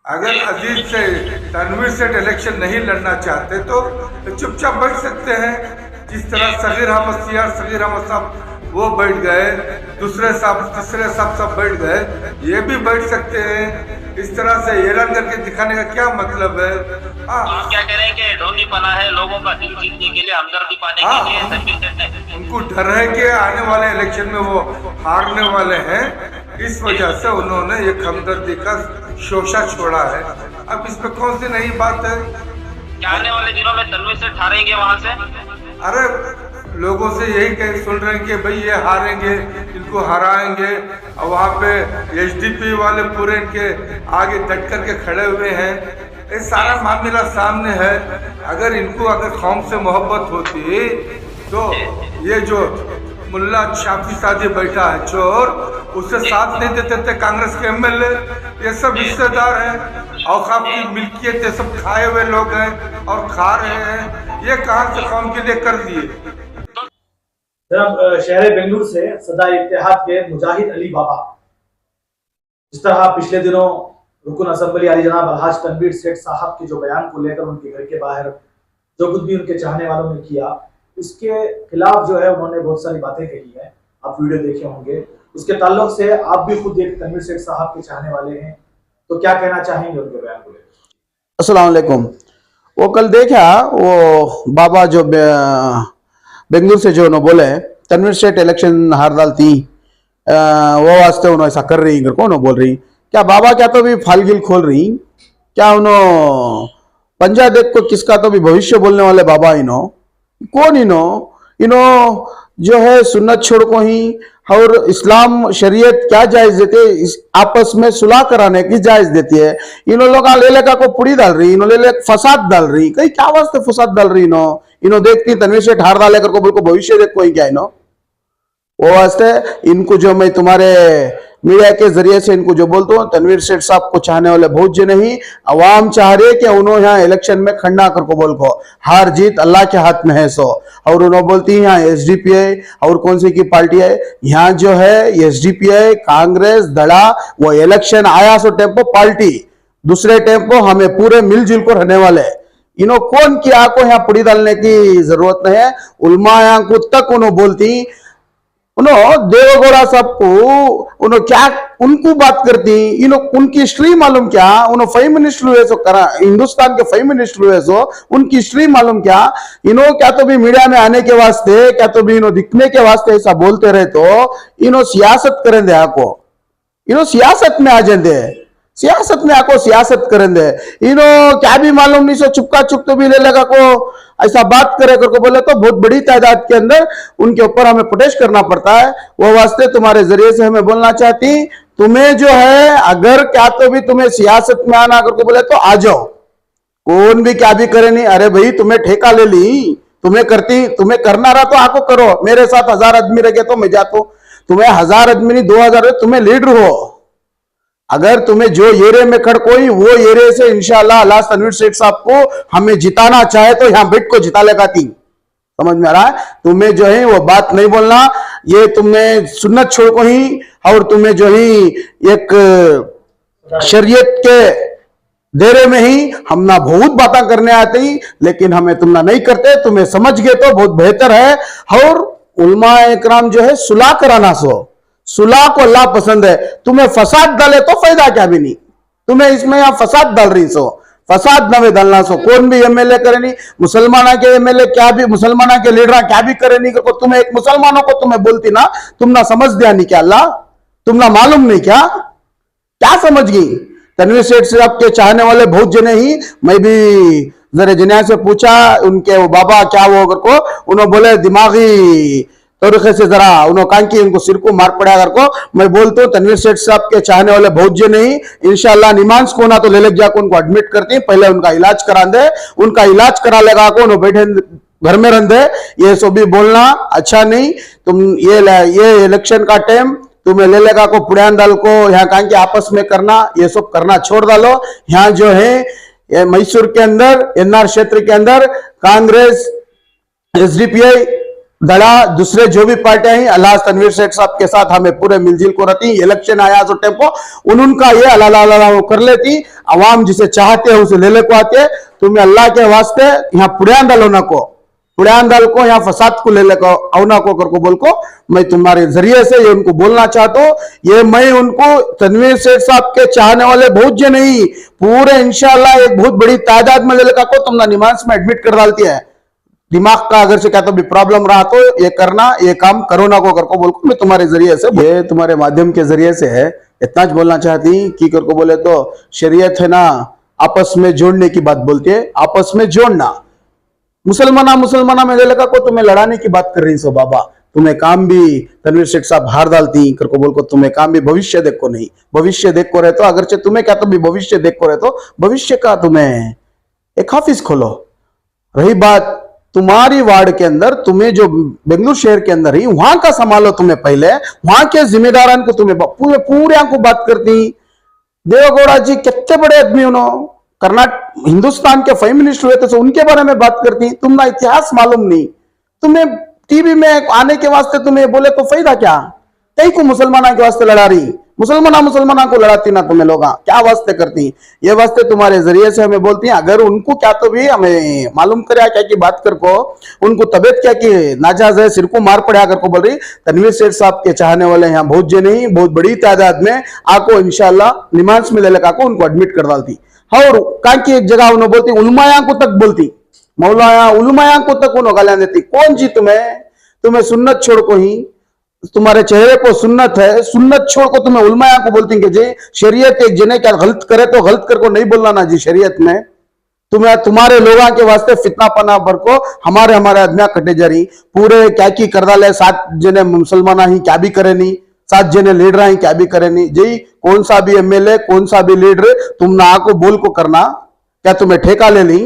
अगर अजीत से तनवीर सेठ इलेक्शन नहीं लड़ना चाहते तो चुपचाप बैठ सकते हैं। जिस तरह सगीर अहमद साहब वो बैठ गए, दूसरे साहब तीसरे साहब सब बैठ गए, ये भी बैठ सकते हैं। इस तरह से ऐलान करके दिखाने का क्या मतलब है? आप क्या कह रहे हैं कि ढोंगी पना है लोगों का दिल जीतने के लिए, हमदर्दी पाने के लिए तनवीर सेठ ने? उनको डर है कि आने वाले इलेक्शन में वो हारने वाले हैं, इस वजह से उन्होंने एक हमदर्दी का शोषा छोड़ा है। अब इसमें कौन सी नई बात है? क्या आने वाले दिनों में तनवीर सेठ हारेंगे वहाँ से? अरे लोगों से यही कह सुन रहे हैं कि भाई ये हारेंगे, इनको हराएंगे, और वहाँ पे एसडीपी वाले पूरे इनके आगे डट करके खड़े हुए हैं। ये सारा मामला सामने है। अगर कौम से मोहब्बत होती तो ये जो मुल्ला शाफी सादी बैठा है चोर, उससे साथ नहीं देते थे कांग्रेस के एमएलए। ये सब रिश्तेदार हैं, औकाफ की मिल्कियत ये सब खाए हुए लोग हैं और खा रहे हैं। ये कहाँ से कौम के लिए कर दिए? जनाब, शहर बेंगलुरु से सदा इत्तेहाद के मुजाहिद अली बाबा, जिस तरह पिछले दिनों रुकन असेंबली अली जनाब अलहाज तनवीर सेठ साहब के जो बयान को लेकर उनके घर के बाहर जो कुछ भी उनके चाहने वालों ने किया, उसके खिलाफ जो है उन्होंने बहुत सारी बातें कही है। आप वीडियो देखे होंगे। उसके ताल्लुक से आप भी खुद एक तनवीर सेठ साहब के चाहने वाले हैं, तो क्या कहना चाहेंगे उनके बयान को लेकर? अस्सलाम वालेकुम। वो कल देखा वो बाबा जो बेंगलुरु से जो उन्होंने बोले तनवीर सेठ इलेक्शन हार डालती वो वास्ते उन्होंने ऐसा कर रही कौन बोल रही क्या बाबा? क्या तो भी फालगिल खोल रही क्या? उन्होंने पंजा देख को किसका तो भी भविष्य बोलने वाले बाबा कौन इनो जो है सुन्नत छोड़ को ही और इस्लाम शरीयत क्या जायज देते है? आपस में सुलह कराने की जायज देती है। इन लोग ले का को पुड़ी डाल रही, ले फसाद डाल रही। कहीं क्या वास्ते फसाद डाल रही? इनो देखती तनवीर सेठ हार डाले कर को बोल को भविष्य देख कोई क्या वो वास्ते इनको जो मैं तुम्हारे मीडिया के जरिए से इनको जो बोलता हूँ, तनवीर सेठ साहब को चाहने वाले बहुत जो नहीं, अवाम चाह रही है कि उन्होंने यहाँ इलेक्शन में खंडा कर को बोल को हार जीत अल्लाह के हाथ में है। सो और उन्होंने बोलती है यहाँ एसडीपीआई और कौन सी की पार्टी है यहाँ जो है एसडीपीआई कांग्रेस दड़ा वो इलेक्शन आया सो टेम्पो पार्टी दूसरे टेम्पो हमें पूरे मिलजुल को रहने वाले कौन की आंखों यहाँ पुड़ी डालने की जरूरत नहीं है। उलमा को तक उन्होंने बोलती देवगौड़ा सबको क्या उनको बात करती उनकी हिस्ट्री मालूम क्या? प्राइम मिनिस्टर हुए सो करा हिंदुस्तान के प्राइम मिनिस्टर हुए सो उनकी हिस्ट्री मालूम क्या? क्या तो भी मीडिया में आने के वास्ते क्या तो भी दिखने के वास्ते ऐसा बोलते रहे तो सियासत करें दे आको सियासत में आ जाते सियासत में आको सियासत करें दे क्या भी मालूम नहीं सो चुपका चुप तो भी ले लगा को ऐसा बात करे करके बोले तो बहुत बड़ी तादाद के अंदर उनके ऊपर हमें प्रोटेस्ट करना पड़ता है। वो वास्ते तुम्हारे जरिए से हमें बोलना चाहती तुम्हें जो है अगर क्या तो भी तुम्हें सियासत में आना करके बोले तो आ जाओ, कौन भी क्या भी करे नहीं। अरे भाई तुम्हें ठेका ले ली, तुम्हें करना रहा तो आको करो। मेरे साथ 1000 आदमी रह गए तो मैं जाता हूं, तुम्हें 1000 आदमी नहीं 2000 तुम्हें लीडर हो। अगर तुम्हें जो एरिया में खड़ कोई वो एरिया से इंशाल्लाह अल्लाह तनवीर सेठ साहब को हमें जिताना चाहे तो यहां बैठ को जिता लेगा। तीन समझ में आ रहा है? तुम्हें जो है वो बात नहीं बोलना, ये तुम्हें सुन्नत छोड़ को ही और तुम्हें जो ही एक शरीयत के देरे में ही हम ना बहुत बातें करने आती, लेकिन हमें तुम ना नहीं करते। तुम्हें समझ गए तो बहुत बेहतर है। और उलमा इकराम जो है सुलह कराना सो सुलह को अल्लाह पसंद है। तुम्हें फसाद डाले तो फायदा क्या भी नहीं, तुम्हें इसमें यहां फसाद डाल रही सो फसाद नवे डालना सो कौन भी एमएलए करे नहीं, मुसलमाना के एमएलए क्या भी मुसलमाना के लीडर क्या भी करे नहीं को तुम्हें एक मुसलमानों को तुम्हें बोलती ना तुम ना समझ दिया नहीं क्या? अल्लाह तुम ना मालूम नहीं क्या समझ गई? तनवीर सेठ साहब के चाहने वाले बहुत जने ही, मैं भी जरा जिन्या से पूछा उनके वो बाबा क्या वो को उन्होंने बोले दिमागी तरीके से जरा उन्होंने कहा कि इनको सिर को मार पड़ा अगर को। मैं बोलता हूँ तनवीर सेठ साहब के चाहने वाले बहुत जो नहीं, इंशाल्लाह निमांस को ना तो ले जाकर उनको एडमिट करती, पहले उनका इलाज करा दे। उनका इलाज करा लेगा को उन्होंने बैठे घर में रह दे। ये सब भी बोलना अच्छा नहीं। तुम ये इलेक्शन का टाइम तुम्हें ले लेगा को पुड़ियान डाल को यहाँ कहा कि आपस में करना ये सब करना छोड़ डालो। यहाँ जो है मैसूर के अंदर एनआर क्षेत्र के अंदर कांग्रेस एसडीपीआई दड़ा दूसरे जो भी पार्टियां हैं अल्लाह तनवीर शेख साहब के साथ हमें पूरे मिलजुल को रहती। इलेक्शन आया तो टेम्पो उनका ये अल्लाह वो कर लेती। अवाम जिसे चाहते हैं उसे ले को आते। तुम्हें अल्लाह के वास्ते यहाँ पुरान दल होना को पुरान दल को यहाँ फसाद को ले को अवना को कर को बोल को मैं तुम्हारे जरिए से ये उनको बोलना चाहता हूँ। ये मैं उनको तनवीर शेख साहब के चाहने वाले बहुत जे नहीं पूरे इंशाल्लाह एक बहुत बड़ी तादाद में ले को तुम निमाज में एडमिट कर डालती है। दिमाग का अगर से क्या तो भी प्रॉब्लम रहा तो ये करना ये काम करो ना को कर को बोल को मैं तुम्हारे जरिए से ये तुम्हारे माध्यम के जरिए से है इतना ज बोलना चाहती कि कर को बोले तो शरीयत है ना आपस में जोड़ने की बात बोलती है। आपस में जोड़ना मुसलमाना में लगा को तुम्हें लड़ाने की बात कर रही सो बाबा तुम्हें काम भी तनवीर शेख साहब हार डालती कर को बोल को तुम्हें काम भी भविष्य देख को नहीं भविष्य देख को रहे तो अगर से तुम्हें क्या तो भी भविष्य देख को रहे तो भविष्य का तुम्हें एक ऑफिस खोलो। रही बात तुम्हारी वार्ड के अंदर तुम्हें जो बेंगलुरु शहर के अंदर ही वहां का संभालो तुम्हें पहले वहां के जिम्मेदारान को तुम्हें पूरे को बात करती। देवेगौड़ा जी कितने बड़े आदमी उन्होंने कर्नाटक हिंदुस्तान के प्राइम मिनिस्टर हुए थे उनके बारे में बात करती। तुम्हारा इतिहास मालूम नहीं तुम्हें टीवी में आने के वास्ते तुम्हें बोले तो फायदा क्या कई को मुसलमाना के वास्ते लड़ा रही मुसलमाना को लड़ाती ना तुम्हें लोग क्या वास्ते करती। ये वास्ते तुम्हारे जरिए से हमें बोलती हैं अगर उनको क्या तो भी हमें मालूम करे क्या की बात कर को उनको तबियत क्या की नाजायज है सिर को मार पड़ा कर को बोल रही। तनवीर शेख साहब के चाहने वाले यहाँ बहुत जे नहीं बहुत बड़ी तादाद में आको इंशाल्लाह निमाज में ले लगा को उनको एडमिट कर डालती। और कहा की एक जगह उन्होंने बोलती उलमाया को तक बोलती मौलाया उलमाया को तक उन्होंने गालियां देती। कौन जी तुम्हें सुन्नत छोड़ को ही तुम्हारे चेहरे को सुन्नत है सुन्नत छोड़ को तुम्हें उलमाया को बोलती कि जी शरीयत एक जने क्या गलत करे तो गलत कर को नहीं बोलना ना जी शरीयत में तुम्हें तुम्हारे लोगों के वास्ते फितना पना भर को हमारे आदमियां कटे जा रही पूरे क्या की कर डाले 7 जने मुसलमान ही क्या भी करे नहीं 7 जने लीडर ही क्या भी करे नहीं जी कौन सा भी एमएलए कौन सा भी लीडर तुम ना आको बोल को करना क्या तुम्हें ठेका ले ली।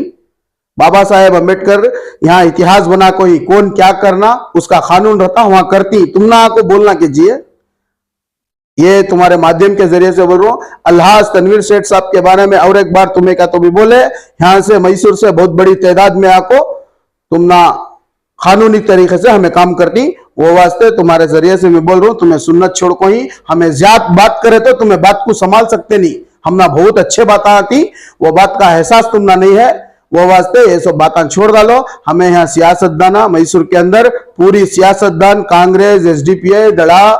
बाबा साहेब अम्बेडकर यहाँ इतिहास बना कोई कौन क्या करना उसका कानून रहता वहां करती तुम ना आको बोलना कीजिए। ये तुम्हारे माध्यम के जरिए से बोल रहा हूं। अल्लाह तनवीर शेख साहब के बारे में और एक बार तुम्हें क्या तो भी बोले यहां से मैसूर से बहुत बड़ी तादाद में आको तुम ना कानूनी तरीके से हमें काम करती वो वास्ते तुम्हारे जरिए से मैं बोल रहा हूँ तुम्हें सुन्नत छोड़ को ही हमें ज्यादा बात करे तो तुम्हें बात को संभाल सकते नहीं हम ना बहुत अच्छे बात आती वो बात का एहसास तुम ना नहीं है वो वास्ते ये सब बातें छोड़ डालो। हमें यहाँ सियासतदाना मैसूर के अंदर पूरी सियासतदान कांग्रेस एसडीपीआई दड़ा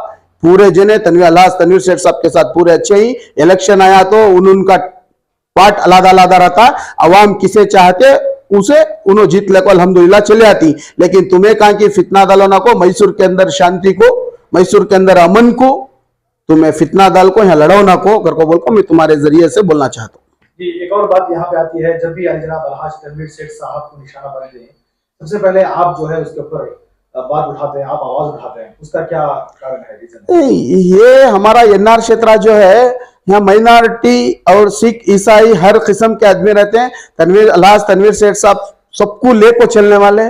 पूरे जने तनवीर शेख साहब के साथ पूरे अच्छे ही इलेक्शन आया तो उनका पार्ट अलग रहता अवाम किसे चाहते उसे उन्होंने जीत लेको अल्हम्दुलिल्लाह चले आती। लेकिन तुम्हें कहा कि फितना डालो ना को मैसूर के अंदर शांति को मैसूर के अंदर अमन को तुम्हें फितना डाल को यहाँ लड़ो ना को कर को बोल को मैं तुम्हारे जरिए से बोलना चाहता हूँ। जी एक और बात यहाँ पे आती है जब भी जनाब अलहाज तनवीर शेख साहब को निशाना बनाते हैं सबसे पहले आप जो है उसके ऊपर बात उठाते हैं आप आवाज उठाते हैं उसका क्या कारण है रीजन? ये हमारा एनआर क्षेत्र जो है यहाँ माइनॉरिटी और सिख ईसाई हर किस्म के आदमी रहते हैं। अलहाज तनवीर शेख साहब सबको ले को चलने वाले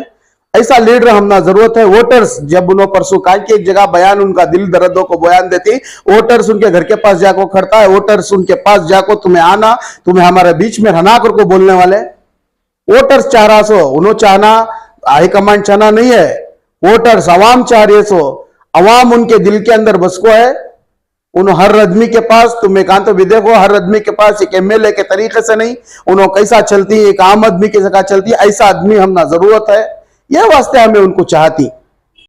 ऐसा लीडर हमना जरूरत है। वोटर्स जब उन्होंने परसों कहा कि एक जगह बयान उनका दिल दर्दों को बयान देती वोटर्स उनके घर के पास जाको खड़ता है वोटर्स उनके पास जाको तुम्हें आना तुम्हें हमारे बीच में रहना करको बोलने वाले वोटर्स चाह रहा सो उन्होंने चाहना हाईकमांड चाहना नहीं है वोटर्स अवाम चाह रही सो अवाम उनके दिल के अंदर बस को है। उन्होंने हर आदमी के पास तुम्हें कहा तो भी देखो हर आदमी के पास एक एमएलए के तरीके से नहीं उन्होंने कैसा चलती एक आम आदमी के जगह चलती ऐसा आदमी हमना जरूरत है। यह वास्ते हमें उनको चाहती